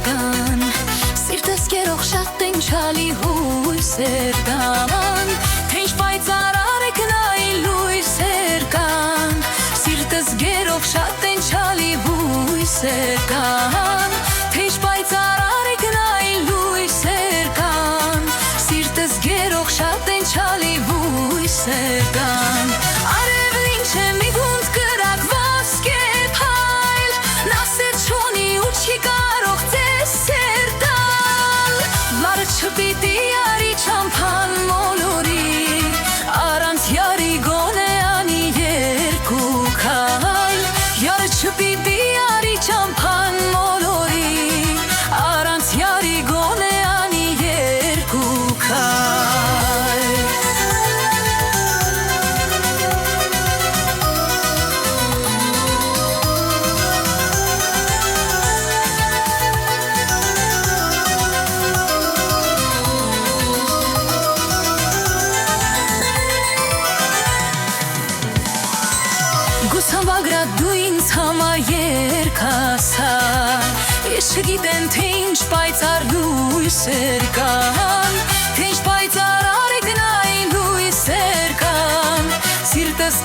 կան, սիրտս կերող շատ տենչալի հույսեր կան, թե ինչ պայծառ եք նայ լույսեր կան, սիրտս գերող շատ տենչալի հույսեր կան, թե ինչ պայծառ եք նայ լույսեր կան, սիրտս գերող շատ տենչալի հույսեր կան, արևն ինչ է մի գունդ կրակ ոսկե փայլ, նա սեր չունի ու չի կարող ձեզ սեր տալ, վարը չպիտի արի չամփան մոլորի, առանց յարի գոնե անի երկու քայլ, յարը չպիտի արի չամփան մոլորի, առանց յարի գոնե անի երկու քայլ։ Գուսանվագրա դու ինձ համայեր կասա, ես չգիտեմ թե ինչ պայծառ լույսեր կան, թե ինչ պայծառ արի գնային լույսեր կան, սիրտս